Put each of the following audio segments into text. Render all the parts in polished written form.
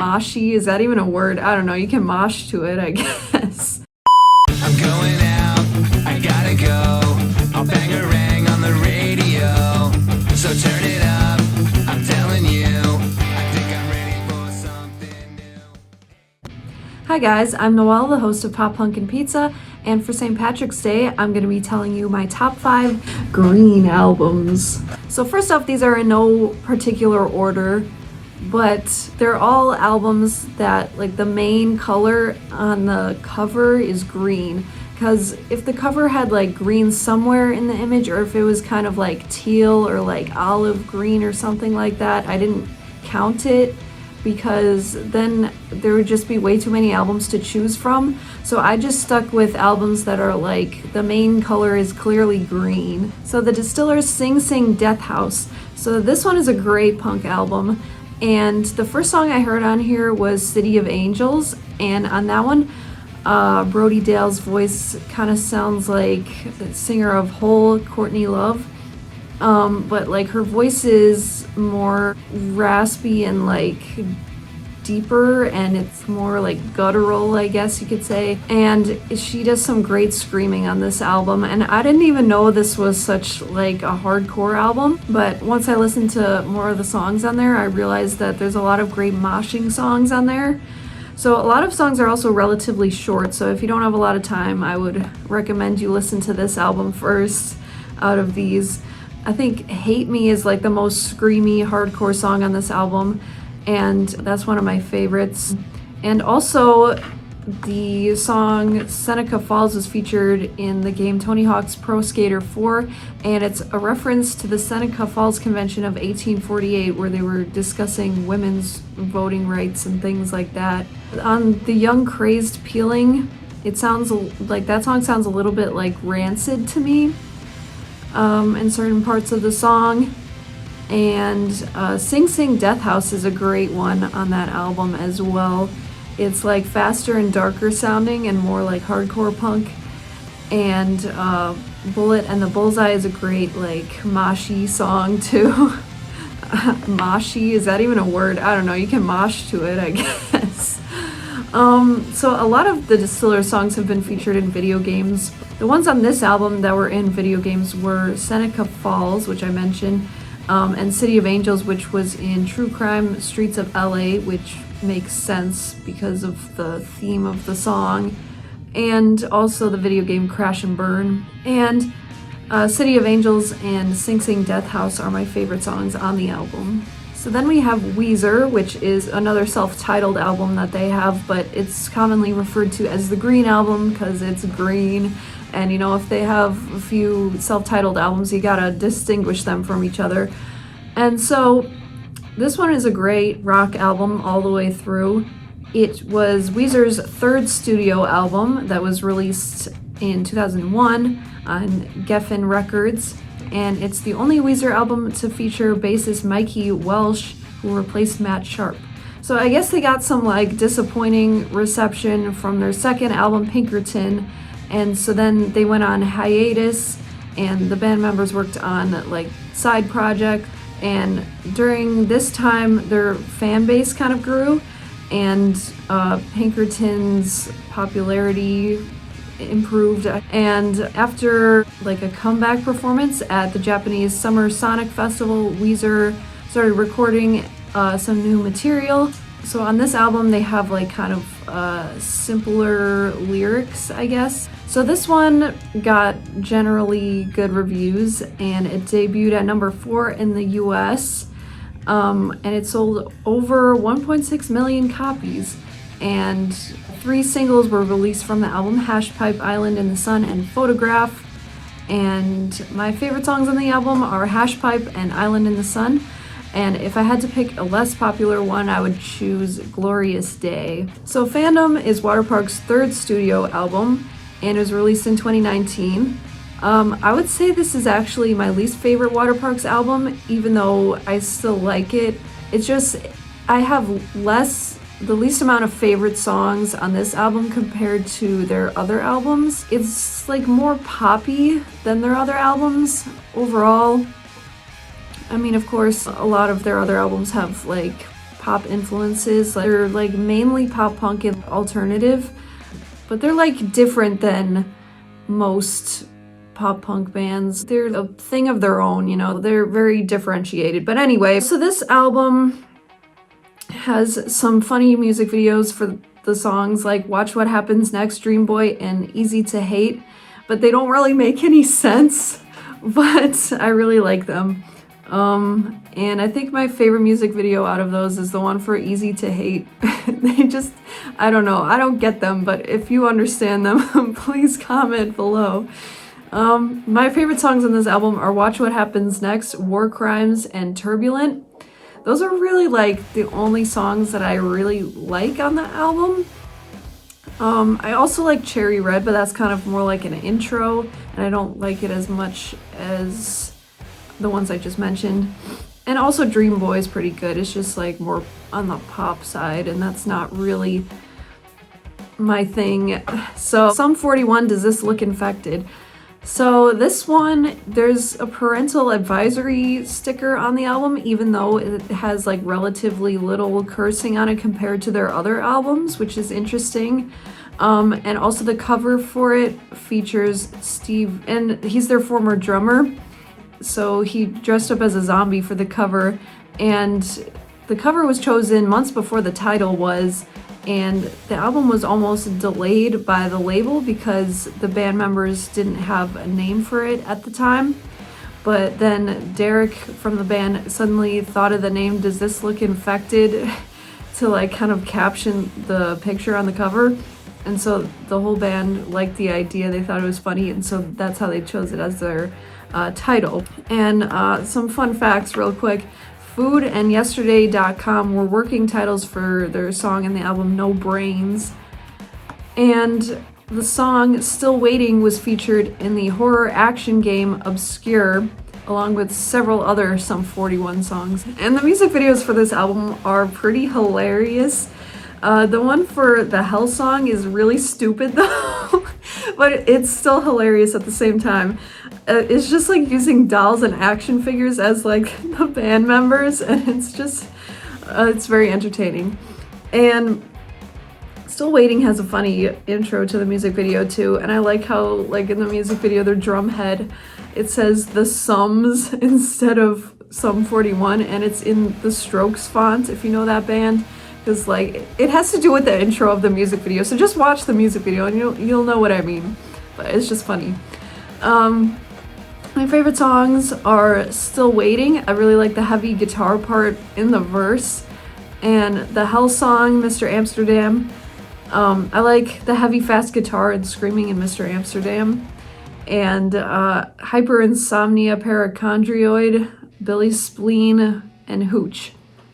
moshy. Is that even a word? I don't know. You can mosh to it, I guess. I'm going out, I gotta go. I'll bang a rang on the radio. So turn it up, I'm telling you. I think I'm ready for something new. Hi guys, I'm Noelle, the host of Pop Punk and Pizza, and for St. Patrick's Day, I'm going to be telling you my top 5 green albums. So first off, these are in no particular order, but they're all albums that, like, the main color on the cover is green. Because if the cover had like green somewhere in the image, or if it was kind of like teal or like olive green or something like that, I didn't count it, because then there would just be way too many albums to choose from. So I just stuck with albums that are like the main color is clearly green. So the Distillers' Sing Sing Death House. So this one is a great punk album, and the first song I heard on here was City of Angels, and on that one Brody Dale's voice kind of sounds like the singer of Hole, Courtney Love, but like her voice is more raspy and like deeper, and it's more like guttural, I guess you could say, and she does some great screaming on this album. And I didn't even know this was such like a hardcore album, but once I listened to more of the songs on there, I realized that there's a lot of great moshing songs on there. So a lot of songs are also relatively short, so if you don't have a lot of time, I would recommend you listen to this album first out of these. I think Hate Me is like the most screamy hardcore song on this album, and that's one of my favorites. And also the song Seneca Falls is featured in the game Tony Hawk's Pro Skater 4, and it's a reference to the Seneca Falls Convention of 1848, where they were discussing women's voting rights and things like that. On The Young Crazed Peeling, it sounds like that song sounds a little bit like Rancid to me in certain parts of the song. And Sing Sing Death House is a great one on that album as well. It's like faster and darker sounding and more like hardcore punk. And Bullet and the Bullseye is a great like moshy song too. Moshy, is that even a word? I don't know, you can mosh to it, I guess. So a lot of the Distillers songs have been featured in video games. The ones on this album that were in video games were Seneca Falls, which I mentioned, and City of Angels, which was in True Crime Streets of LA, which makes sense because of the theme of the song, and also the video game Crash and Burn. And City of Angels and Sing Sing Death House are my favorite songs on the album. So then we have Weezer, which is another self-titled album that they have, but it's commonly referred to as the Green Album because it's green. And you know, if they have a few self-titled albums, you gotta distinguish them from each other. And so this one is a great rock album all the way through. It was Weezer's third studio album that was released in 2001 on Geffen Records, and it's the only Weezer album to feature bassist Mikey Welsh, who replaced Matt Sharp. So I guess they got some like disappointing reception from their second album, Pinkerton, and so then they went on hiatus, and the band members worked on like side project. And during this time, their fan base kind of grew, and Pinkerton's popularity improved. And after like a comeback performance at the Japanese Summer Sonic Festival, Weezer started recording some new material. So on this album, they have like kind of simpler lyrics, I guess. So this one got generally good reviews, and it debuted at number 4 in the US, and it sold over 1.6 million copies. And 3 singles were released from the album: Hashpipe, Island in the Sun, and Photograph. And my favorite songs on the album are Hashpipe and Island in the Sun. And if I had to pick a less popular one, I would choose Glorious Day. So Fandom is Waterparks' third studio album, and it was released in 2019. I would say this is actually my least favorite Waterparks album, even though I still like it. It's just, I have the least amount of favorite songs on this album compared to their other albums. It's like more poppy than their other albums overall. I mean, of course, a lot of their other albums have like pop influences. Like, they're like mainly pop punk and alternative, but they're like different than most pop punk bands. They're a thing of their own, you know, they're very differentiated. But anyway, so this album has some funny music videos for the songs like Watch What Happens Next, Dream Boy, and Easy to Hate, but they don't really make any sense, but I really like them. And I think my favorite music video out of those is the one for Easy to Hate. They just, I don't know, I don't get them, but if you understand them, please comment below. My favorite songs on this album are Watch What Happens Next, War Crimes, and Turbulent. Those are really like the only songs that I really like on the album. I also like Cherry Red, but that's kind of more like an intro, and I don't like it as much as the ones I just mentioned. And also Dream Boy is pretty good. It's just like more on the pop side, and that's not really my thing. So Sum 41, Does This Look Infected? So this one, there's a parental advisory sticker on the album, even though it has like relatively little cursing on it compared to their other albums, which is interesting. And also the cover for it features Steve, and he's their former drummer. So he dressed up as a zombie for the cover, and the cover was chosen months before the title was, and the album was almost delayed by the label because the band members didn't have a name for it at the time. But then Derek from the band suddenly thought of the name Does This Look Infected to like kind of caption the picture on the cover. And so the whole band liked the idea, they thought it was funny, and so that's how they chose it as their title. And some fun facts real quick. Food and Yesterday.com were working titles for their song in the album No Brains. And the song Still Waiting was featured in the horror action game Obscure, along with several other Sum 41 songs. And the music videos for this album are pretty hilarious. The one for the Hell song is really stupid though, but it's still hilarious at the same time. It's just like using dolls and action figures as like the band members, and it's just, it's very entertaining. And Still Waiting has a funny intro to the music video too, and I like how like in the music video their drum head, it says the Sums instead of Sum 41, and it's in the Strokes font, if you know that band. Because like it has to do with the intro of the music video, so just watch the music video and you'll know what I mean. But it's just funny. My favorite songs are Still Waiting. I really like the heavy guitar part in the verse, and the Hell song, Mr. Amsterdam. I like the heavy fast guitar and screaming in Mr. Amsterdam, and Hyperinsomnia, Parachondrioid, Billy Spleen, and Hooch.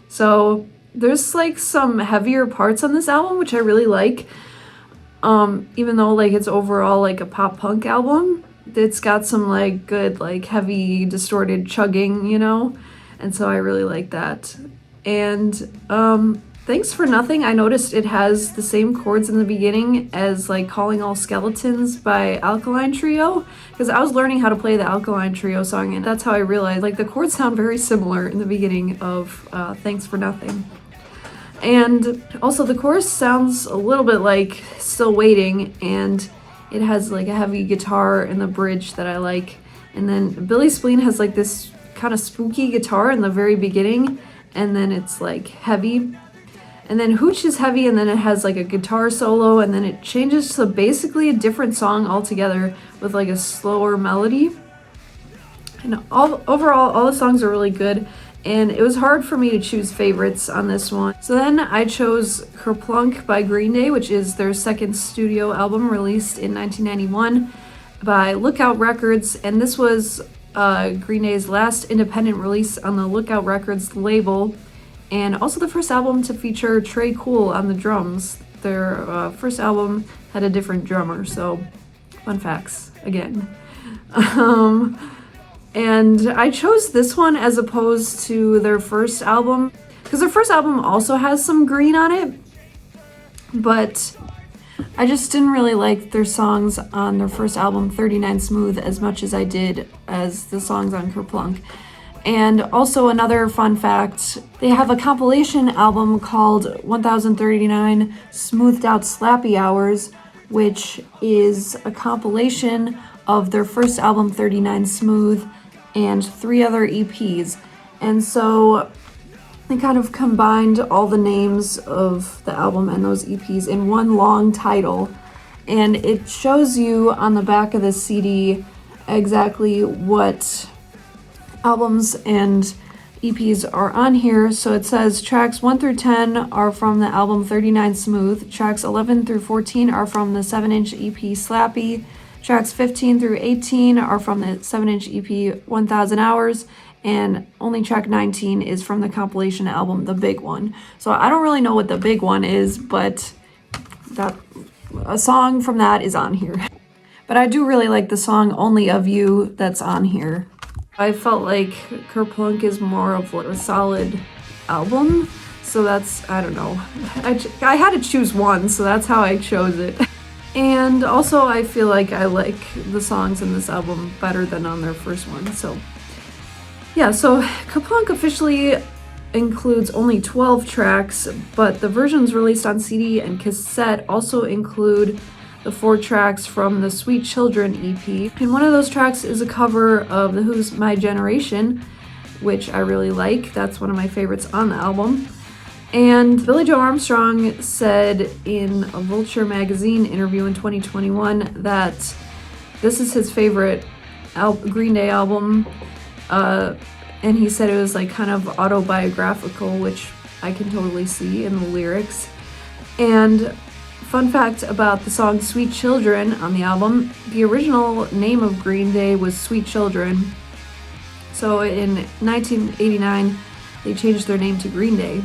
So there's like some heavier parts on this album, which I really like. Even though like it's overall like a pop punk album, it's got some like good like heavy distorted chugging, you know, and so I really like that. And Thanks for Nothing, I noticed it has the same chords in the beginning as like Calling All Skeletons by Alkaline Trio, because I was learning how to play the Alkaline Trio song, and that's how I realized like the chords sound very similar in the beginning of Thanks for Nothing. And also the chorus sounds a little bit like Still Waiting, and it has like a heavy guitar in the bridge that I like. And then Billy Spleen has like this kind of spooky guitar in the very beginning, and then it's like heavy. And then Hooch is heavy, and then it has like a guitar solo, and then it changes to basically a different song altogether with like a slower melody. And overall, all the songs are really good, and it was hard for me to choose favorites on this one. So then I chose Kerplunk by Green Day, which is their second studio album released in 1991 by Lookout Records, and this was Green Day's last independent release on the Lookout Records label, and also the first album to feature Trey Cool on the drums. Their first album had a different drummer, so fun facts again. And I chose this one as opposed to their first album, because their first album also has some green on it, but I just didn't really like their songs on their first album, 39 Smooth, as much as I did as the songs on Kerplunk. And also another fun fact, they have a compilation album called 1039 Smoothed Out Slappy Hours, which is a compilation of their first album 39 Smooth and 3 other EPs. And so they kind of combined all the names of the album and those EPs in one long title. And it shows you on the back of the CD exactly what albums and EPs are on here. So it says tracks 1 through 10 are from the album 39 Smooth. Tracks 11 through 14 are from the 7-inch EP Slappy. Tracks 15 through 18 are from the 7-inch EP 1000 Hours. And only track 19 is from the compilation album, The Big One. So I don't really know what The Big One is, but that a song from that is on here. But I do really like the song Only of You that's on here. I felt like Kerplunk is more of a solid album, so that's, I don't know. I had to choose one, so that's how I chose it. And also I feel like I like the songs in this album better than on their first one, so yeah. So Kerplunk officially includes only 12 tracks, but the versions released on CD and cassette also include the 4 tracks from the Sweet Children EP. And one of those tracks is a cover of The Who's My Generation, which I really like. That's one of my favorites on the album. And Billie Joe Armstrong said in a Vulture magazine interview in 2021 that this is his favorite Green Day album. And he said it was like kind of autobiographical, which I can totally see in the lyrics. And fun fact about the song Sweet Children on the album, the original name of Green Day was Sweet Children. So in 1989, they changed their name to Green Day.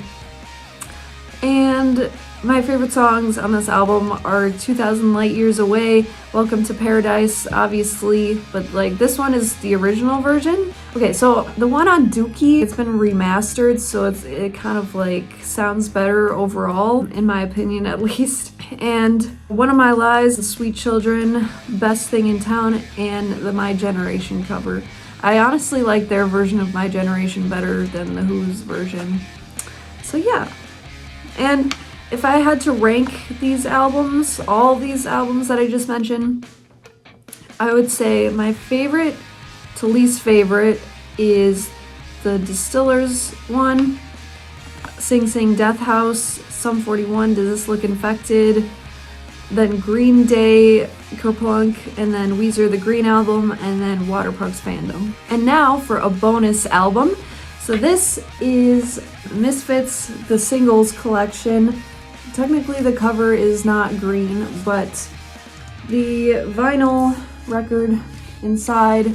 And my favorite songs on this album are 2000 Light Years Away, Welcome to Paradise, obviously, but like this one is the original version. Okay, so the one on Dookie, it's been remastered, so it kind of like sounds better overall, in my opinion at least. And One of My Lies, The Sweet Children, Best Thing in Town, and the My Generation cover. I honestly like their version of My Generation better than the Who's version. So yeah. And if I had to rank these albums, all these albums that I just mentioned, I would say my favorite to least favorite is the Distillers one, Sing Sing Death House, Sum 41, Does This Look Infected, then Green Day, Kerplunk, and then Weezer The Green Album, and then Waterparks Fandom. And now for a bonus album. So this is Misfits, the Singles Collection. Technically the cover is not green, but the vinyl record inside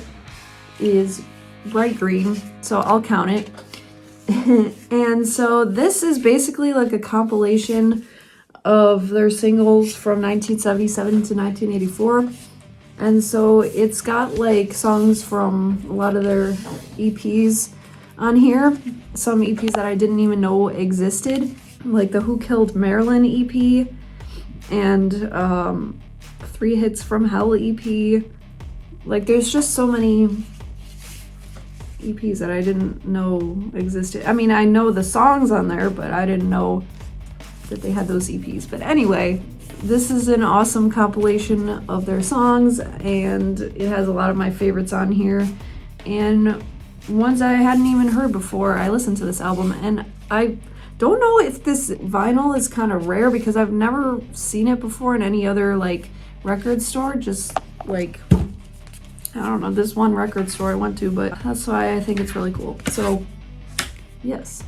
is bright green, so I'll count it. And so this is basically like a compilation of their singles from 1977 to 1984. And so it's got like songs from a lot of their EPs on here. Some EPs that I didn't even know existed, like the Who Killed Marilyn EP and 3 Hits from Hell EP. Like there's just so many EPs that I didn't know existed. I mean, I know the songs on there, but I didn't know that they had those EPs. But anyway, this is an awesome compilation of their songs, and it has a lot of my favorites on here and ones I hadn't even heard before I listened to this album. And I don't know if this vinyl is kind of rare because I've never seen it before in any other like record store, just like I don't know, this one record store I went to, but that's why I think it's really cool. So yes,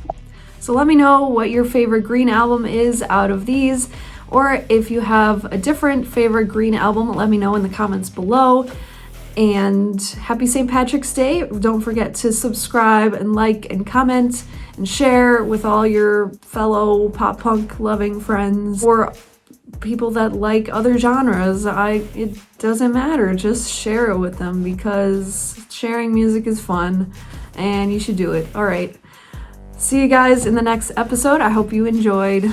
so let me know what your favorite Green album is out of these, or if you have a different favorite Green album, let me know in the comments below. And happy St. Patrick's Day. Don't forget to subscribe and like and comment and share with all your fellow pop punk loving friends or people that like other genres. It doesn't matter, just share it with them because sharing music is fun and you should do it. All right, see you guys in the next episode. I hope you enjoyed.